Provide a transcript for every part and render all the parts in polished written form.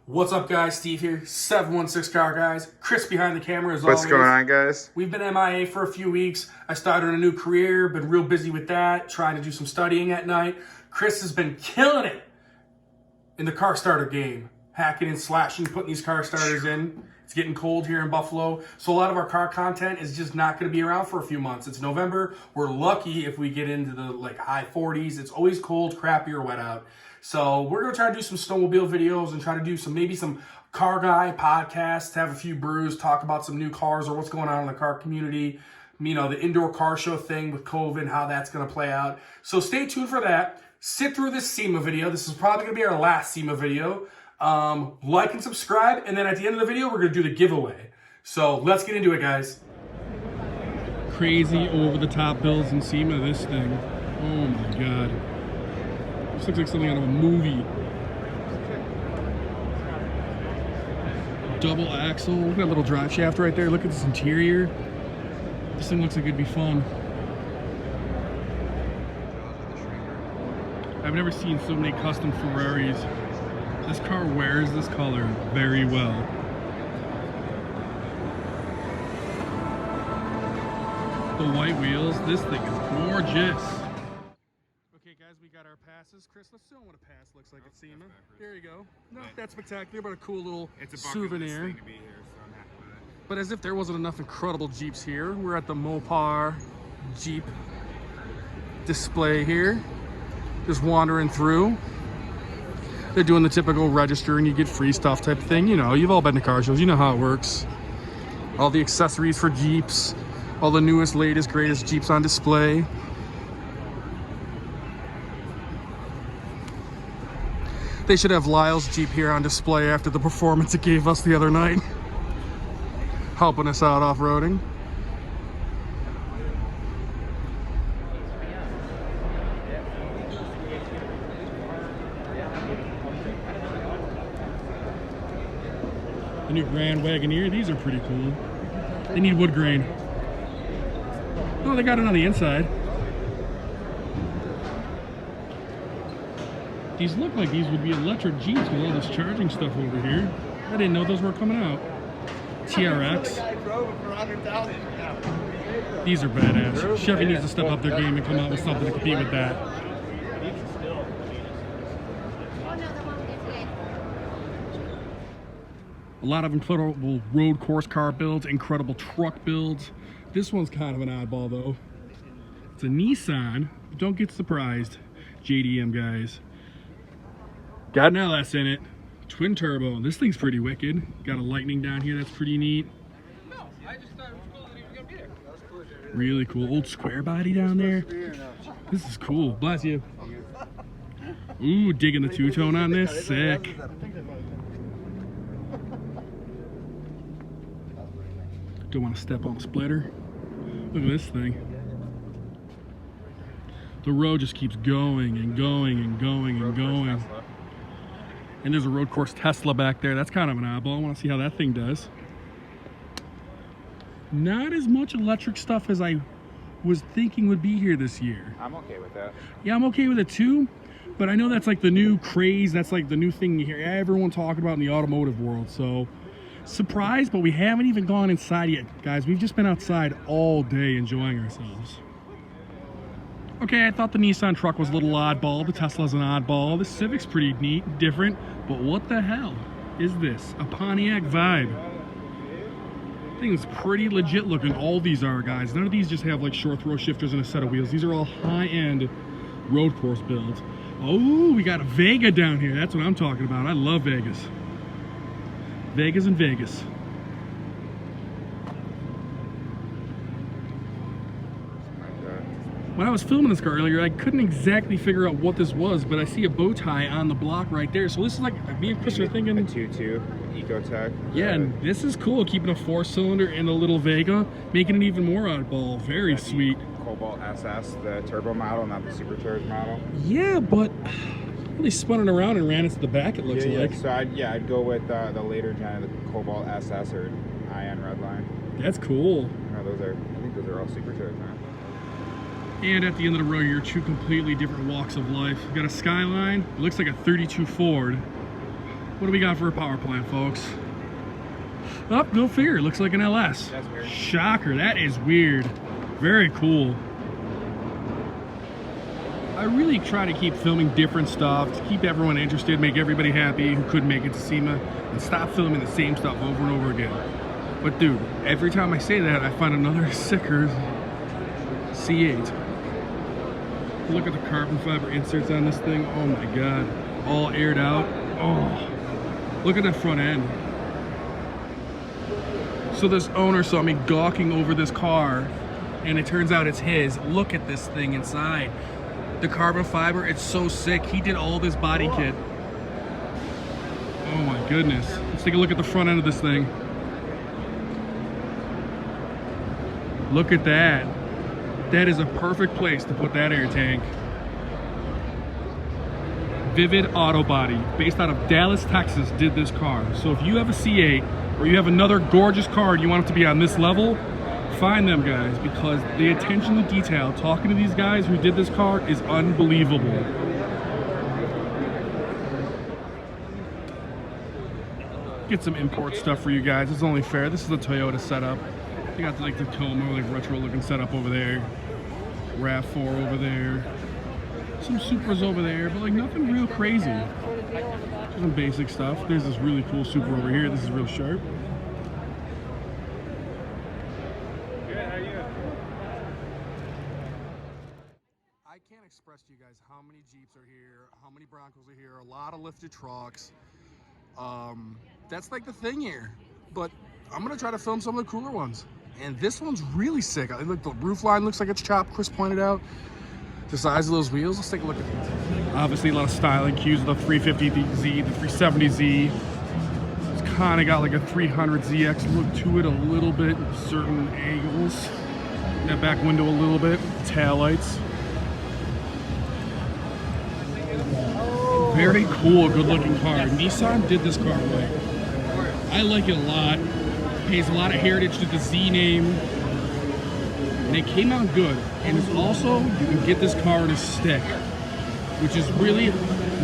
What's up, guys? Steve here, 716 Car Guys. Chris behind the camera as always. What's going on, guys? We've been MIA for a few weeks. I started a new career, been real busy with that, trying to do some studying at night. Chris has been killing it in the car starter game, hacking and slashing, putting these car starters in. It's getting cold here in Buffalo, so a lot of our car content is just not going to be around for a few months. It's November. We're lucky if we get into the high 40s. It's always cold, crappy, or wet out. So we're going to try to do some snowmobile videos and try to do maybe some car guy podcasts, have a few brews, talk about some new cars or what's going on in the car community. You know, the indoor car show thing with COVID, how that's going to play out. So stay tuned for that. Sit through this SEMA video. This is probably going to be our last SEMA video. Like and subscribe, and then at the end of the video, we're going to do the giveaway. So let's get into it, guys. Crazy over-the-top builds in SEMA, this thing. Oh my God. This looks like something out of a movie. Double axle. Look at that little drive shaft right there. Look at this interior. This thing looks like it'd be fun. I've never seen so many custom Ferraris. This car wears this color very well. The white wheels, this thing is gorgeous. Okay guys, we got our passes. Chris, let's show them what a pass looks like at SEMA. There you go. Not that spectacular, but a cool little souvenir. Thing to be here, so I'm happy with it. But as if there wasn't enough incredible Jeeps here, we're at the Mopar Jeep display here. Just wandering through. They're doing the typical register and you get free stuff type of thing. You know, you've all been to car shows. You know how it works. All the accessories for Jeeps. All the newest, latest, greatest Jeeps on display. They should have Lyle's Jeep here on display after the performance it gave us the other night. Helping us out off-roading. The new Grand Wagoneer, these are pretty cool. They need wood grain. Oh, they got it on the inside. These look like these would be electric Jeeps with all this charging stuff over here. I didn't know those were coming out. TRX. These are badass. Chevy needs to step up their game and come out with something to compete with that. A lot of incredible road course car builds, incredible truck builds. This one's kind of an oddball though. It's a Nissan. Don't get surprised, JDM guys. Got an LS in it. Twin turbo. This thing's pretty wicked. Got a lightning down here, that's pretty neat. Really cool. Old square body down there. This is cool. Bless you. Ooh, digging the two-tone on this. Sick. Don't want to step on a splitter. Look at this thing. The road just keeps going and going and going and going. And there's a road course Tesla back there. That's kind of an oddball. I want to see how that thing does. Not as much electric stuff as I was thinking would be here this year. I'm okay with that. Yeah, I'm okay with it too. But I know that's like the new craze. That's like the new thing you hear everyone talking about in the automotive world. So surprised, but we haven't even gone inside yet, guys. We've just been outside all day enjoying ourselves. Okay, I thought the Nissan truck was a little oddball. The Tesla's an oddball. The Civic's pretty neat, different. But what the hell is this? A Pontiac Vibe. Thing's pretty legit looking. All these are, guys. None of these just have like short throw shifters and a set of wheels. These are all high-end road course builds. Oh, we got a Vega down here. That's what I'm talking about. I love Vegas. Vegas and Vegas. When I was filming this car earlier, I couldn't exactly figure out what this was, but I see a bow tie on the block right there. So this is like, me and Chris are thinking... A 2.2 Ecotech. Yeah, and this is cool, keeping a 4-cylinder in the little Vega, making it even more oddball. Very sweet. Cobalt SS, the turbo model, not the supercharged model. Yeah, but... They spun it around and ran it to the back, it looks like. So I'd go with the later gen of the Cobalt SS or IN Redline. That's cool. No, I think those are all supercharged now. And at the end of the row, you're two completely different walks of life. You got a Skyline, it looks like a 32 Ford. What do we got for a power plant, folks? Oh, go figure. Looks like an LS. That's weird. Shocker. That is weird. Very cool. I really try to keep filming different stuff to keep everyone interested, make everybody happy who couldn't make it to Sema, and stop filming the same stuff over and over again. But dude, every time I say that, I find another sicker C8. Look at the carbon fiber inserts on this thing. Oh my god. All aired out. Oh. Look at that front end. So this owner saw me gawking over this car, and it turns out it's his. Look at this thing inside. The carbon fiber, it's so sick. He did all this body kit. Oh my goodness. Let's take a look at the front end of this thing. Look at that. That is a perfect place to put that air tank. Vivid Auto Body, based out of Dallas, Texas, did this car. So if you have a C8 or you have another gorgeous car and you want it to be on this level, find them guys, because the attention to detail talking to these guys who did this car is unbelievable. Get some import stuff for you guys. It's only fair. This is a Toyota setup. You got like the Tacoma, like retro looking setup over there. RAV4 over there. Some Supras over there, but like nothing real crazy. Just some basic stuff. There's this really cool Supra over here. This is real sharp. I can't express to you guys how many Jeeps are here, how many Broncos are here, a lot of lifted trucks. That's like the thing here. But I'm gonna try to film some of the cooler ones. And this one's really sick. I think the roof line looks like it's chopped. Chris pointed out the size of those wheels. Let's take a look at these. Obviously, a lot of styling cues with the 350Z, the 370Z. It's kind of got like a 300ZX look to it a little bit, certain angles. That back window a little bit, tail lights. Very cool, good-looking car. Nissan did this car right. I like it a lot. Pays a lot of heritage to the Z name. And it came out good. And it's also, you can get this car in a stick, which is really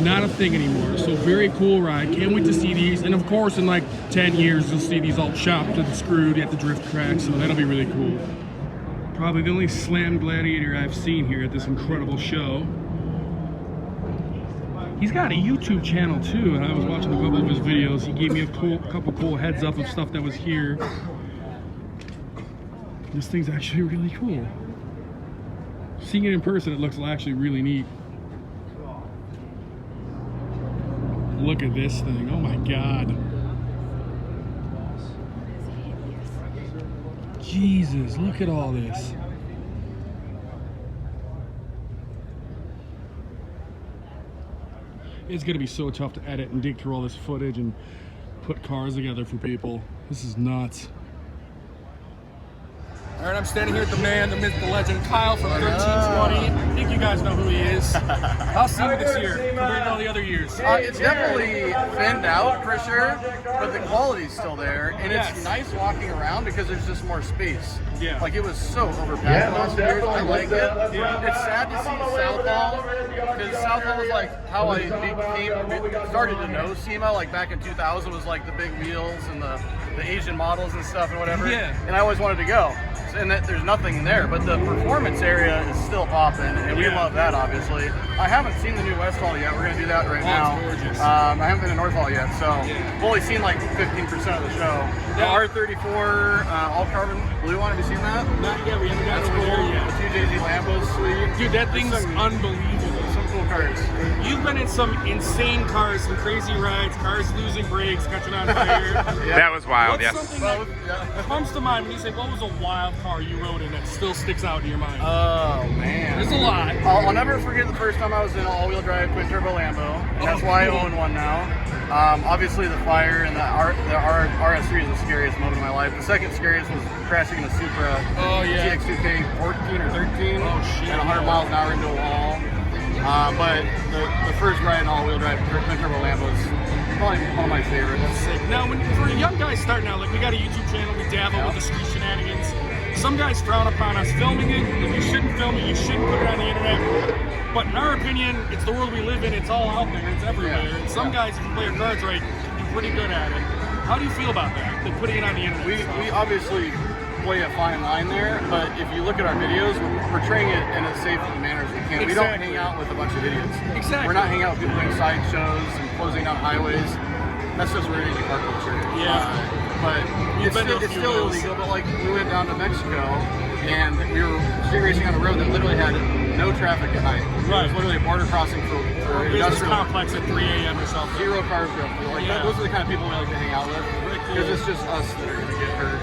not a thing anymore. So very cool ride. Can't wait to see these. And of course, in like 10 years, you'll see these all chopped and screwed at the drift track. So that'll be really cool. Probably the only Slam Gladiator I've seen here at this incredible show. He's got a YouTube channel too, and I was watching a couple of his videos. He gave me a couple cool heads up of stuff that was here. This thing's actually really cool. Seeing it in person, it looks actually really neat. Look at this thing, oh my god. Jesus, look at all this. It's gonna be so tough to edit and dig through all this footage and put cars together for people. This is nuts. All right, I'm standing here with the man, the myth, the legend, Kyle from 1320. I think you guys know who he is. How's Sema this year compared to all the other years? It's definitely thinned out for sure, but the quality's still there, and it's nice walking around because there's just more space. Yeah. Like it was so overpacked the last few years. I like it. Yeah. It's sad to see Southall, because Southall was like how I started to know Sema, like back in 2000 was like the big wheels and the Asian models and stuff and whatever. Yeah. And I always wanted to go. And that there's nothing there, but the performance area is still popping, and we love that, obviously. I haven't seen the new Westfall yet. We're going to do that right now. It's gorgeous. I haven't been to Northfall yet, so I've only seen like 15% of the show. The R34 all carbon blue one, have you seen that? Not yet, we haven't got That's over cool. there yet. The 2JZ Lambos, sweet. Dude, that thing's unbelievable. Some cool cars. You've been in some insane cars, some crazy rides, cars losing brakes, catching on fire. That was wild, What's yes. something that comes to mind when you say, what was a wild car you rode in that still sticks out in your mind? Oh, man. There's a lot. I'll never forget the first time I was in an all-wheel drive twin-turbo Lambo, and that's why I own one now. Obviously, the fire and the RS3 is the scariest moment of my life. The second scariest was crashing in a Supra GX2K 14 or 13 at 100 miles an hour into a wall. But the first ride in all-wheel drive twin-turbo Lambo is probably one of my favorites. Sick. Now, for a young guy starting out, like we got a YouTube channel, we dabble with the street shenanigans. Some guys frown upon us filming it. If you shouldn't film it, you shouldn't put it on the internet. But in our opinion, it's the world we live in. It's all out there. It's everywhere. And some guys, if you play your cards right, pretty good at it. How do you feel about that? They're putting it on the internet. We obviously play a fine line there, but if you look at our videos, we're portraying it in as safe a manner as we can. We don't hang out with a bunch of idiots. Exactly. We're not hanging out with people doing side shows and closing down highways. That's just really car culture. Yeah. But it's still illegal. But like, we went down to Mexico and we were street racing on a road that literally had no traffic at night. Right. It was literally a border crossing for business industrial complex at 3 a.m. or something. Zero cars drove through. Like those are the kind of people we like to hang out with, because it's just us that are going to get hurt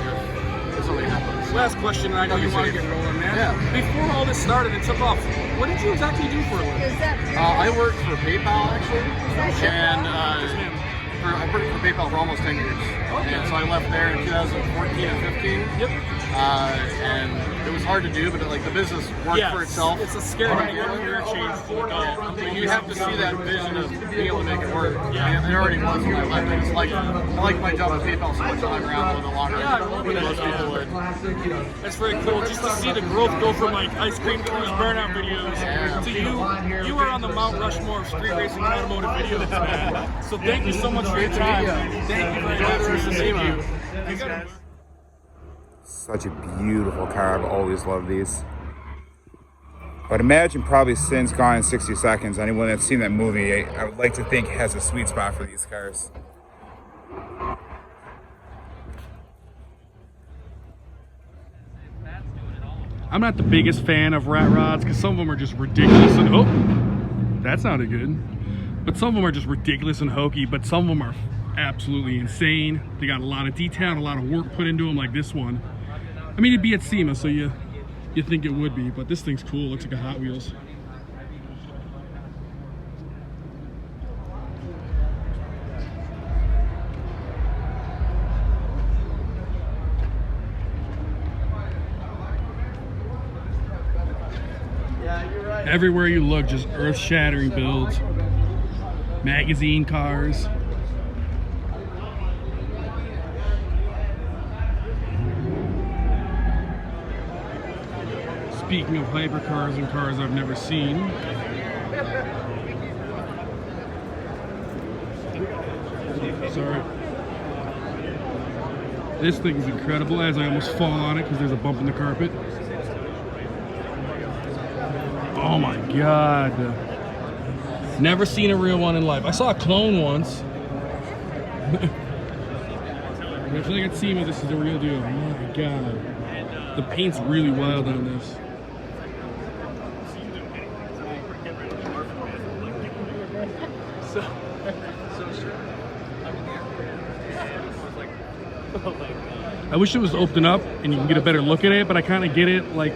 if something happens. Last question, and I know you want to get rolling, man. Yeah. Before all this started and took off, what did you exactly do for a living? I worked for PayPal actually, and I worked for PayPal for almost 10 years. Okay. And so I left there in 2014 and 15. Yep. And it was hard to do, but like the business worked for itself. It's a scary career change. But you have to see that vision of being able to make it work. Yeah. And it already was when I left. I just like my job at PayPal so much. I hung around a little longer than most people would. That's very cool. Just to see the growth go from like ice cream cruise burnout videos to you were on the Mount Rushmore of street racing and automotive videos, man. So thank you so much for your time. Thank you very much for Sema. Thanks, guys. Such a beautiful car. I've always loved these. But imagine probably since Gone in 60 Seconds, anyone that's seen that movie, I would like to think has a sweet spot for these cars. I'm not the biggest fan of rat rods because some of them are just ridiculous and oh, that sounded good. But some of them are just ridiculous and hokey, but some of them are absolutely insane. They got a lot of detail and a lot of work put into them, like this one. I mean, it'd be at Sema, so you think it would be, but this thing's cool. It looks like a Hot Wheels. Everywhere you look, just earth-shattering builds. Magazine cars. Speaking of hypercars and cars I've never seen. Sorry. This thing is incredible as I almost fall on it because there's a bump in the carpet. Oh my God. Never seen a real one in life. I saw a clone once. I feel like at Sema this is the real deal. Oh my God. The paint's really wild on this. I wish it was opened up and you can get a better look at it, but I kind of get it, like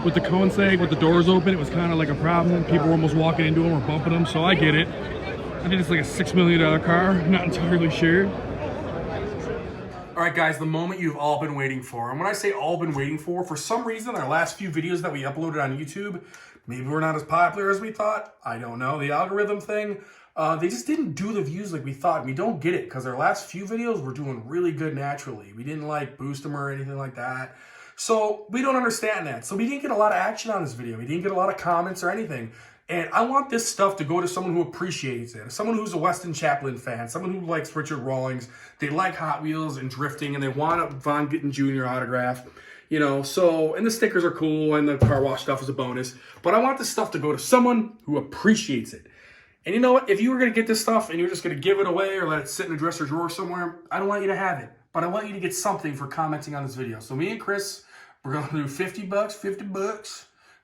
with the cone sag, with the doors open, it was kind of like a problem. People were almost walking into them or bumping them, so I get it. I think it's like a $6 million car, not entirely sure. All right, guys, the moment you've all been waiting for. And when I say all been waiting for some reason, our last few videos that we uploaded on YouTube, maybe we're not as popular as we thought. I don't know, the algorithm thing. They just didn't do the views like we thought. We don't get it because our last few videos were doing really good naturally. We didn't like boost them or anything like that. So we don't understand that. So we didn't get a lot of action on this video. We didn't get a lot of comments or anything. And I want this stuff to go to someone who appreciates it. Someone who's a Weston Chaplin fan. Someone who likes Richard Rawlings. They like Hot Wheels and drifting. And they want a Von Gittin Jr. autograph. You know, so, and the stickers are cool. And the car wash stuff is a bonus. But I want this stuff to go to someone who appreciates it. And you know what? If you were going to get this stuff and you're just going to give it away or let it sit in a dresser drawer somewhere, I don't want you to have it. But I want you to get something for commenting on this video. So me and Chris, we're going to do 50 bucks.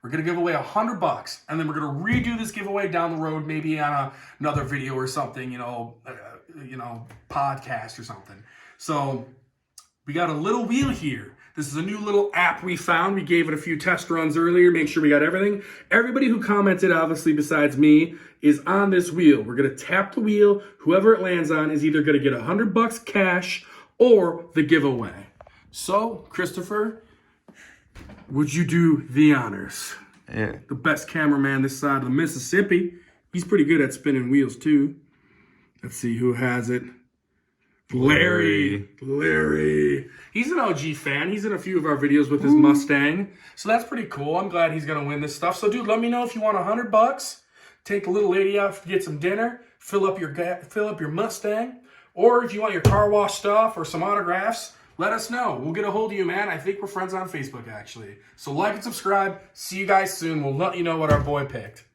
We're going to give away $100. And then we're going to redo this giveaway down the road, maybe on another video or something, you know, podcast or something. So we got a little wheel here. This is a new little app we found. We gave it a few test runs earlier, make sure we got everything. Everybody who commented, obviously, besides me, is on this wheel. We're going to tap the wheel. Whoever it lands on is either going to get $100 cash or the giveaway. So, Christopher, would you do the honors? Yeah. The best cameraman this side of the Mississippi. He's pretty good at spinning wheels, too. Let's see who has it. Larry. He's an OG fan. He's in a few of our videos with his Mustang. So that's pretty cool. I'm glad he's going to win this stuff. So, dude, let me know if you want $100. Take the little lady out to get some dinner. Fill up your Mustang. Or if you want your car wash stuff or some autographs, let us know. We'll get a hold of you, man. I think we're friends on Facebook, actually. So like and subscribe. See you guys soon. We'll let you know what our boy picked.